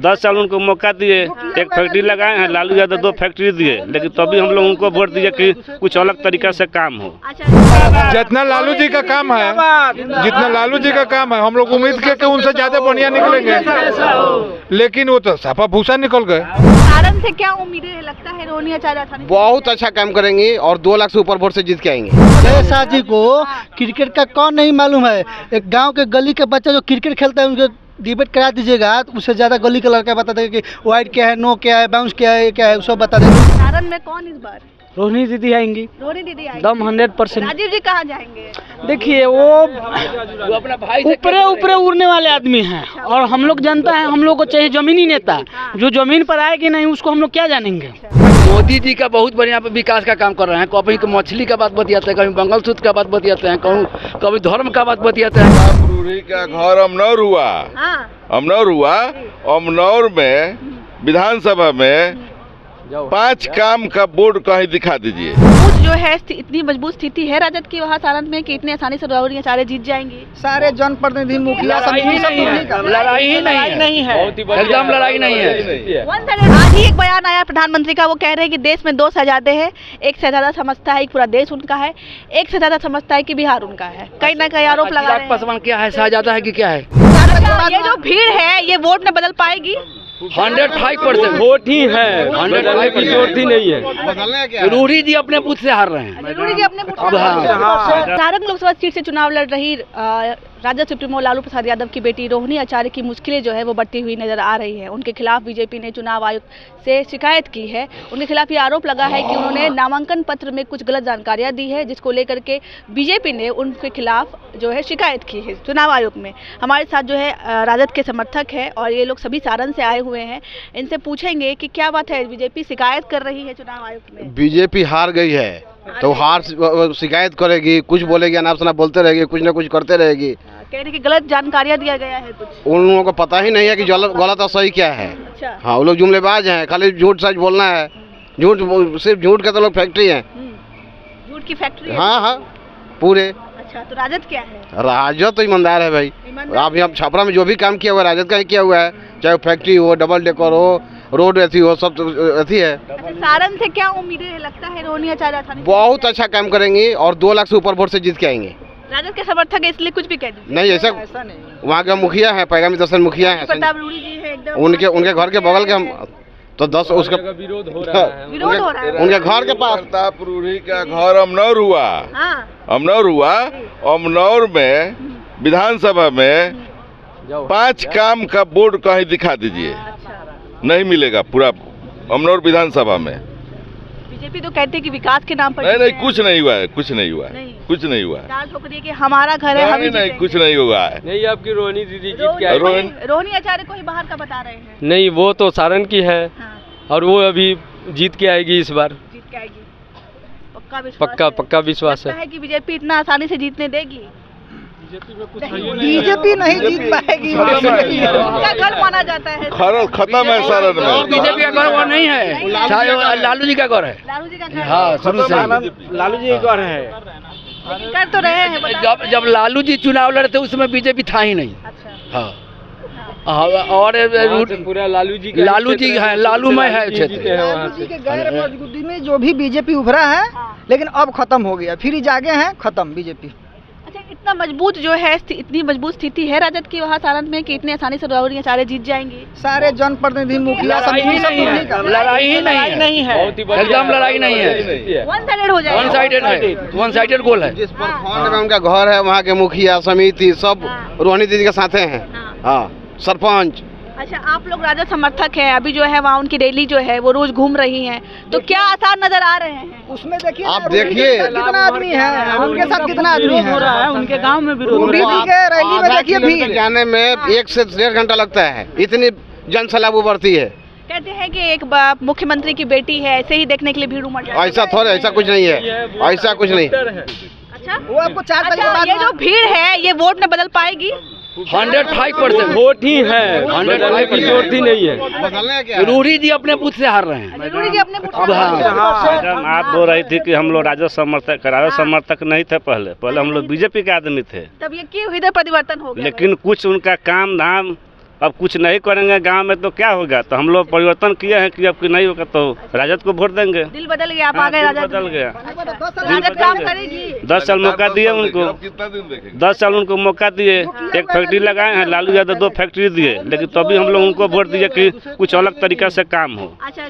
10 साल उनको मौका दिए, एक फैक्ट्री लगाए हैं, लालू यादव 2 फैक्ट्री दिए, लेकिन तभी हम लोग उनको वोट दिए कि कुछ अलग तरीका से काम हो। जितना लालू जी का काम है, हम लोग उम्मीद किए कि उनसे ज्यादा बढ़िया निकलेंगे, लेकिन वो तो साफा भूसा निकल गए। सारण से क्या उम्मीदें लगता है रोहिणी आचार्य बहुत अच्छा काम करेंगे और 2 लाख से ऊपर वोट से जीत के आएंगे। शाह जी को क्रिकेट का कौन नहीं मालूम है। एक गांव के गली के बच्चा जो क्रिकेट खेलता है उनको डिबेट करा दीजिएगा तो उससे ज्यादा गली का लड़का बता देगा कि वाइड क्या है, नो क्या है, बाउंस क्या है सब बता देगा। सारण में कौन इस बार? रोहिणी दीदी आएंगी, रोहिणी दीदी आएंगी दम 100%। राजीव जी कहाँ जाएंगे? देखिए वो अपना भाई ऊपरे उड़ने वाले आदमी हैं और हम लोग जनता है, हम लोग को चाहिए जमीनी नेता जो जमीन पर आएगी नहीं उसको हम लोग क्या जानेंगे। मोदी जी का बहुत बढ़िया विकास का काम कर रहे हैं। कभी मछली का बात बतियाते हैं, कभी मंगलसूत्र का बात बतियाते हैं, कभी धर्म का बात बतियाते हैं। पुरूरी का घर अमनौर हुआ, अमनौर में विधानसभा में 5 काम का बोर्ड कहीं दिखा दीजिए। जो है इतनी मजबूत स्थिति है राजद की वहाँ सारण में कि इतने आसानी से रोहिणी आचार्य जीत जाएंगे। सारे जनप्रतिनिधि मुखिया लड़ाई ही नहीं है, एकदम लड़ाई नहीं है। आज ही एक बयान आया प्रधानमंत्री का, वो कह रहे हैं कि देश में 2 शहजादे हैं, एक शहजादा समझता है कि पूरा देश उनका है, एक शहजादा समझता है कि बिहार उनका है। कहीं ना कहीं आरोप लगा रहे हैं। पासवान क्या है, शहजादा है कि क्या है? ये जो भीड़ है ये वोट में बदल पाएगी? 105% वोट ही है, 105 की वोट ही नहीं है। रूढ़ी जी अपने बूथ से हार रहे हैं। रूढ़ी जी अपने सारण लोकसभा सीट से चुनाव लड़ रही राजद सुप्रीमो लालू प्रसाद यादव की बेटी रोहिणी आचार्य की मुश्किलें जो है वो बढ़ती हुई नजर आ रही है। उनके खिलाफ बीजेपी ने चुनाव आयोग से शिकायत की है। उनके खिलाफ ये आरोप लगा है कि उन्होंने नामांकन पत्र में कुछ गलत जानकारियां दी है, जिसको लेकर के बीजेपी ने उनके खिलाफ जो है शिकायत की है चुनाव आयोग में। हमारे साथ जो है राजद के समर्थक है और ये लोग सभी सारण से आए हुए हैं। इनसे पूछेंगे कि क्या बात है, बीजेपी शिकायत कर रही है चुनाव आयोग में। बीजेपी हार गई है तो हार शिकायत करेगी, कुछ बोलेगी, अनाप शनाप बोलते रहेगी, कुछ ना कुछ करते रहेगी। कह रही कि गलत जानकारियां दिया गया है कुछ। उन लोगों को पता ही नहीं है कि गलत और सही क्या है। अच्छा। हाँ, वो लोग जुमलेबाज हैं, खाली झूठ सच बोलना है। सिर्फ झूठ के तो लोग फैक्ट्री हैं। झूठ की फैक्ट्री है। हाँ पूरे। अच्छा, तो राजद क्या है? राजद तो ईमानदार है भाई। आप यहाँ छपरा में जो भी काम किया हुआ है राजद का ही किया हुआ है, चाहे फैक्ट्री हो, डबल डेकर हो, रोड ऐसी हो, सब ऐसी है। अच्छा, सारण से क्या उम्मीदें लगता है रोहिणी आचार्य? बहुत अच्छा काम करेंगे और 2 लाख से ऊपर वोट से जीत के आएंगे। राजद के समर्थक है इसलिए कुछ भी कह दीजिए। नहीं, ऐसा नहीं। वहाँ का मुखिया है, पैगामी दर्शन मुखिया है, प्रताप रूढ़ी जी है एकदम। उनके घर के बगल के हम तो 10 उसका विरोध हो रहा है उनके घर के पास। प्रताप रूढ़ी का घर अमनौर हुआ, अमनौर में विधानसभा में 5 काम का बोर्ड कहीं दिखा दीजिए। नहीं मिलेगा पूरा अमनौर विधानसभा में। बीजेपी तो कहती है कि विकास के नाम पर नहीं, कुछ नहीं हुआ है, कुछ नहीं हुआ है, कुछ नहीं हुआ है। दाल ठोकरी कि हमारा घर है, हम नहीं, कुछ नहीं हुआ है। नहीं, आपकी रोहिणी दीदी जीत के रोहिणी आचार्य को ही बाहर का बता रहे हैं। नहीं, वो तो सारण की है और वो अभी जीत के आएगी इस बार। जीत के आएगी, पक्का विश्वास है कि बीजेपी इतना आसानी से जीतने देगी। बीजेपी नहीं जीत पाएगी। उनका घर माना जाता है। खत्म है सारण में। बीजेपी का घर वो नहीं है, लालू जी का घर है। लालू जी का घर? हाँ, शुरू से लालू जी का घर है। कर तो रहे हैं। जब लालू जी चुनाव लड़ते उसमें बीजेपी था ही नहीं। अच्छा। हाँ, और पूरा लालू जी है, लालूमय है क्षेत्र। लालू जी के गैर मौजूदगी में जो भी बीजेपी उभरा है, लेकिन अब खत्म हो गया, फिर जागे हैं, खत्म बीजेपी। अच्छा, इतना मजबूत जो है इतनी मजबूत स्थिति है राजद की वहाँ सारण में कि इतने आसानी से रोहिणी आचार्य जीत जाएंगे। सारे जनप्रतिनिधि मुखिया लड़ाई ही नहीं है, एकदम लड़ाई नहीं है। वन साइडेड हो जाएगा। वन साइडेड गोल है। जिस प्रखंड में उनका घर है वहाँ के मुखिया समिति सब रोहिणी दीदी के साथ हैं। हाँ, सरपंच। अच्छा, आप लोग राजद समर्थक हैं, अभी जो है वहाँ उनकी रैली जो है वो रोज घूम रही है, तो क्या आसार नजर आ रहे हैं उसमें? देखिए, आप देखिए कितना आदमी है, उनके साथ कितना आदमी है। उनके गांव में विरोध के रैली में देखिए भीड़ जाने में 1 से 1.5 घंटा लगता है, इतनी जनसैलाब उभरती है। कहते हैं कि एक मुख्यमंत्री की बेटी है, ऐसे ही देखने के लिए भीड़ उमड़ जाती है। ऐसा थोड़ा, ऐसा कुछ नहीं है, ऐसा कुछ नहीं। अच्छा, वो आपको 4 बजे बाद ये जो भीड़ है ये वोट में बदल पाएगी? 105% वोट ही है, 105 की वोट ही नहीं है। रूढ़ी जी अपने बूथ से हार रहे हैं। रूढ़ी जी अपने मैडम, आप बोल रही थी कि हम लोग राजद समर्थक नहीं थे। पहले हम लोग बीजेपी के आदमी थे। तब ये क्यों इधर परिवर्तन हो गया? लेकिन कुछ उनका काम धाम अब कुछ नहीं करेंगे गांव में तो क्या होगा। तो हम लोग परिवर्तन किए हैं कि अब कि नहीं होगा तो राजद को वोट देंगे। दिल बदल गया, आप आ गए राजद बदल गया। राजद काम करेगी। 10 साल मौका दिए उनको, 10 साल उनको मौका दिए। एक फैक्ट्री लगाए हैं, लालू यादव 2 फैक्ट्री दिए, लेकिन तभी हम लोग उनको वोट दिए कि कुछ अलग तरीका से काम हो। अच्छा,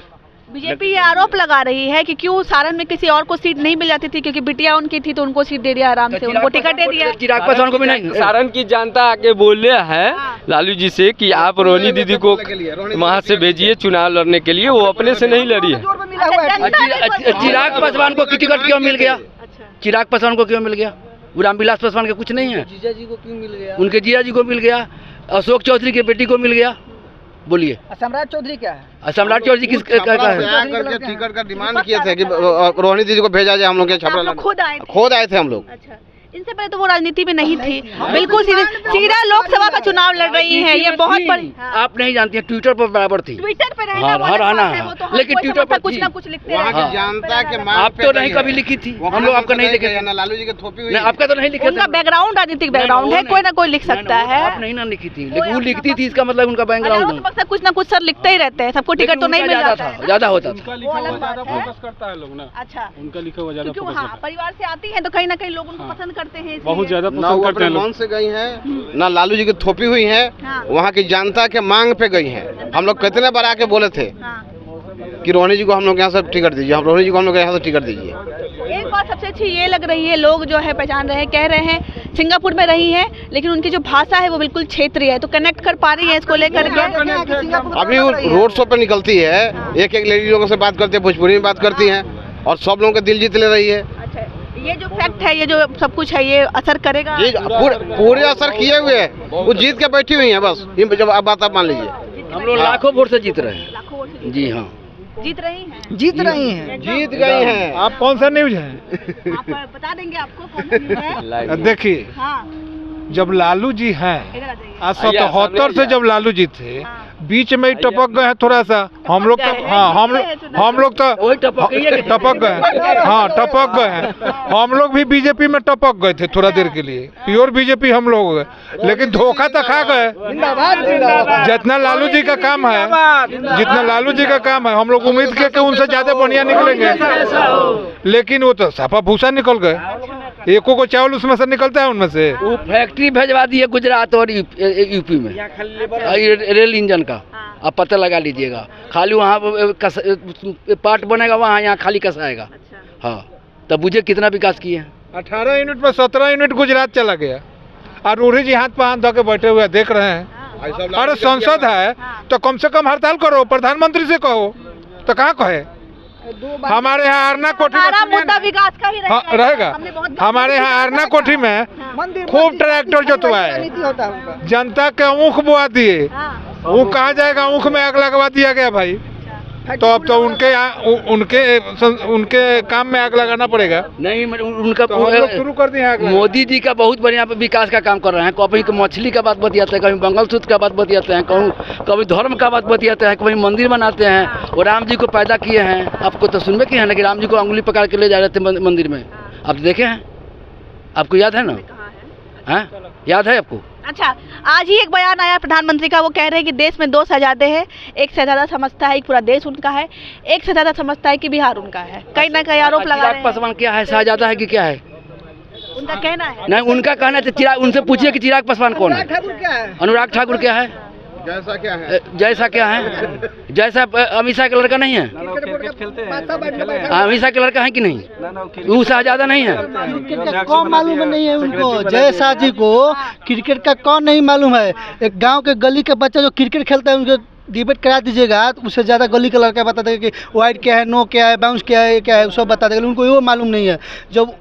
बीजेपी ये आरोप लगा रही है कि क्यों सारण में किसी और को सीट नहीं मिल जाती थी, क्योंकि बिटिया उनकी थी तो उनको सीट दे दिया आराम से, उनको टिकट दे दिया। चिराग पासवान को भी नहीं। सारण की जनता आके बोले है लालू जी से कि आप रोहिणी दीदी को वहाँ से भेजिए चुनाव लड़ने के लिए, वो अपने से नहीं लड़ी है। चिराग पासवान को टिकट क्यों मिल गया? चिराग पासवान को क्यों मिल गया? रामविलास पासवान के कुछ नहीं है, जीजा जी को क्यों मिल गया? उनके जिया जी को मिल गया, अशोक चौधरी के बेटी को मिल गया। बोलिए सम्राट चौधरी क्या है? सम्राट चौधरी किस का है? करके टिकट का डिमांड किए थे कि रोहिणी दीदी को भेजा जाए हम लोग के छपरा। खुद आए थे हम लोग। अच्छा, इनसे पहले तो वो राजनीति में नहीं थी, बिल्कुल सीधा लोकसभा का चुनाव लड़ रही है। ये बहुत बड़ी, आप नहीं जानती हैं, ट्विटर पर बराबर थी। ट्विटर पे रहना हाँ, वो अलग रहना बात है, है। वो तो लेकिन ट्विटर पर कुछ थी। ना कुछ लिखते वहाँ हैं। की जनता के मांग आप पे तो गई नहीं है। कभी लिखी थी, वहाँ हम लोग आपका नहीं गए लिखे ना, लालू जी की थोपी हुई नहीं, है। आपका तो नहीं लिखे उनका बैकग्राउंड राजनीतिक बैकग्राउंड है, कोई ना कोई लिख सकता है। आप नहीं ना लिखी थी, लेकिन वो लिखती थी, इसका मतलब उनका बैकग्राउंड मकसद कुछ ना कुछ सर लिखते ही रहते हैं, सबको टिकट तो नहीं मिल जाता है, ज्यादा होता था। वो अलग बात है। करता है लोग ना, अच्छा, उनका लिखा हुआ ज्यादा क्योंकि हाँ परिवार से आती है तो कहीं ना कहीं लोग उनको पसंद करते हैं, बहुत ज्यादा ना वो अपने मन से गई हैं, ना लालू जी की थोपी हुई है। वहाँ की जनता के मांग पे गई हैं। हम लोग कितने बार आके बोले थे कि रोहिणी जी को हम लोग यहाँ से टिकट दीजिए, हम रोहिणी जी को हम लोग यहाँ से टिकट दीजिए। एक बात सबसे अच्छी ये लग रही है, लोग जो है पहचान रहे हैं, कह रहे हैं सिंगापुर में रही है लेकिन उनकी जो भाषा है वो बिल्कुल क्षेत्रीय है, तो कनेक्ट कर पा रही है इसको लेकर के। अभी वो रोड शो पे निकलती है, एक एक लेडी लोगों से बात करती है, भोजपुरी में बात करती हैं और सब लोगों के दिल जीत ले रही है। अच्छा, ये जो फैक्ट है, ये जो सब कुछ है, ये असर करेगा? जी पूरे असर किए हुए है, वो जीत के बैठी हुई है बस। जब आप बात आप मान लीजिए, हम लोग लाखों वोट से जीत रहे हैं। लाखों वोट से जी हाँ, जीत रही हैं। जीत रही हैं, जीत गई हैं। आप कौन सा न्यूज है? आप बता देंगे आपको कौन सा न्यूज़ है? देखिए, हाँ, जब लालू जी हैं, इधर आ जाइए। आज 77 से जब लालू जी थे, बीच में ही टपक गए हैं थोड़ा सा। हम लोग तो हाँ, हम लोग तो वही टपक गए हैं। हाँ, टपक गए हैं। हम लोग भी बीजेपी में टपक गए थे थोड़ा देर के लिए, प्योर बीजेपी हम लोग हो गए, लेकिन धोखा तो खा गए। जितना लालू जी का काम है, जितना लालू जी का काम है, हम लोग उम्मीद किए कि उनसे ज्यादा बढ़िया निकलेंगे, लेकिन वो तो साफा भूसा निकल गए। एको को चावल उसमें से निकलता है उनमें से। वो फैक्ट्री भेजवा दी है गुजरात और यूपी में, रेल इंजन का। आप पता लगा लीजिएगा, खाली वहाँ पार्ट बनेगा, वहाँ यहाँ खाली कसाएगा। हाँ, तब बुझे कितना विकास किए हैं। 18 यूनिट में 17 यूनिट गुजरात चला गया, और रूढ़ी जी हाथ पर हाथ धो के बैठे हुए देख रहे हैं। अरे संसद है तो कम से कम हड़ताल करो, प्रधानमंत्री से कहो, तो कहाँ कहे। हमारे यहाँ आरना कोठी में मुद्दा विकास का ही रहेगा। हमारे यहाँ आरना कोठी में खूब ट्रैक्टर जोतवाए, जनता के ऊख बोआ दिए। वो कहाँ जाएगा, ऊख में आग लगवा दिया गया भाई। तो अब तो उनके काम में आग लगाना पड़ेगा। नहीं, उनका तो हम लोग शुरू कर दिए आग लगाना। मोदी जी का बहुत बढ़िया विकास का काम कर रहे हैं। कभी मछली का बात बतियाते हैं, कभी मंगलसूत्र का बात बतियाते हैं, कभी धर्म का बात बतियाते हैं, कभी मंदिर बनाते हैं। और राम जी को पैदा किए हैं। आपको तो सुनबे किए हैं ना कि राम जी को अंगुली पकड़ के ले जा रहे थे मंदिर में, आप देखे हैं? आपको याद है ना? हाँ, याद है आपको? अच्छा, आज ही एक बयान आया प्रधानमंत्री का, वो कह रहे हैं कि देश में 2 शहजादे हैं, एक शहजादा समझता है कि पूरा देश उनका है, एक शहजादा समझता है कि बिहार उनका है। कहीं ना कहीं आरोप लगा रहे चिराग पासवान क्या है, शहजादा है कि क्या है? उनका कहना है। नहीं, उनका कहना है। चिराग, उनसे पूछिए कि चिराग पासवान कौन है? अनुराग ठाकुर क्या है? जैसा क्या है? जैसा क्या है? जैसा अमित शाह का लड़का नहीं है? अमित शाह का लड़का है कि नहीं? वो शहजादा नहीं है? क्रिकेट का कौन मालूम नहीं है उनको? जय शाह जी को क्रिकेट का कौन नहीं मालूम है? एक गांव के गली के बच्चा जो क्रिकेट खेलता है, उनको डिबेट करा दीजिएगा तो उससे ज़्यादा गली का लड़का बता देगा कि वाइड क्या है, नो क्या है, बाउंस क्या है, सब बता देगा। उनको वो मालूम नहीं है। जब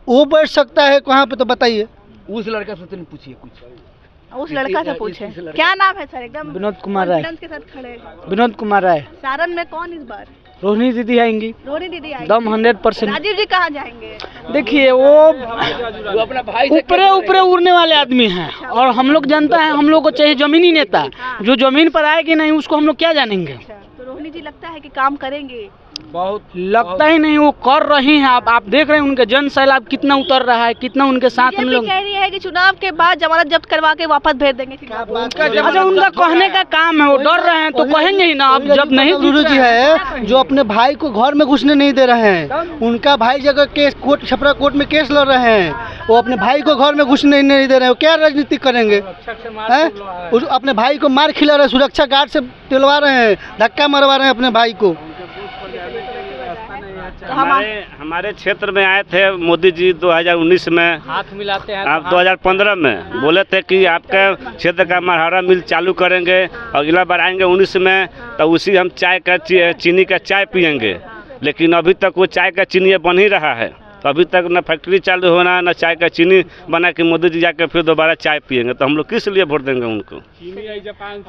वो बैठ सकता है वहाँ पे, तो बताइए। उस लड़का से तो नहीं पूछिए कुछ, उस लड़का से पूछे। क्या नाम है सर? एकदम विनोद कुमार राय के साथ खड़े। विनोद कुमार राय। सारण में कौन इस बार? रोहिणी दीदी आएंगी, रोहिणी दीदी आएंगी दम 100%। राजीव जी कहाँ जाएंगे? देखिए, वो अपना भाई ऊपरे ऊपरे उड़ने वाले आदमी हैं, और हम लोग जनता है, हम लोग को चाहिए जमीनी नेता। जो जमीन पर आएगी नहीं, उसको हम लोग क्या जानेंगे। रोहिणी जी लगता है कि काम करेंगे? बहुत लगता ही नहीं, वो कर रही हैं। आप देख रहे हैं उनके जन सैलाब कितना उतर रहा है, कितना उनके साथ हम लोग कह रही है कि चुनाव के बाद जमानत जब्त करवा के वापस भेज देंगे। अच्छा, उनका कहने का काम है, वो डर रहे हैं तो कहेंगे ही ना। अब जब नहीं गुरु जी है जो अपने भाई को घर में घुसने नहीं दे रहे हैं, उनका भाई जगह केस कोर्ट छपरा कोर्ट में केस लड़ रहे हैं, वो अपने भाई को घर में घुसने नहीं दे रहे हैं, क्या राजनीति करेंगे? अपने भाई को मार खिला रहे, सुरक्षा गार्ड से दिलवा रहे हैं, धक्का मरवा रहे हैं अपने भाई को। हमारे क्षेत्र में आए थे मोदी जी 2019 में, हाथ मिलाते हैं। आप 2015 में बोले थे कि आपके क्षेत्र का मरहरा मिल चालू करेंगे, अगला बार आएंगे 19 में तो उसी हम चाय का चीनी का चाय पियेंगे, लेकिन अभी तक वो चाय का चीनी बन ही रहा है। तो अभी तक न फैक्ट्री चालू होना, न चाय का चीनी बना के मोदी जी जाकर फिर दोबारा चाय पियेंगे, तो हम लोग किस लिए वोट देंगे उनको?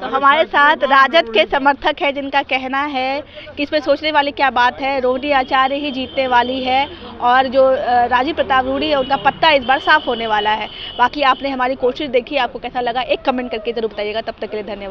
तो हमारे साथ राजद के समर्थक है जिनका कहना है कि इसमें सोचने वाली क्या बात है, रोहिणी आचार्य ही जीतने वाली है और जो राजीव प्रताप रूडी है उनका पत्ता इस बार साफ होने वाला है। बाकी आपने हमारी कोशिश देखी, आपको कैसा लगा एक कमेंट करके जरूर बताइएगा। तब तक के लिए धन्यवाद।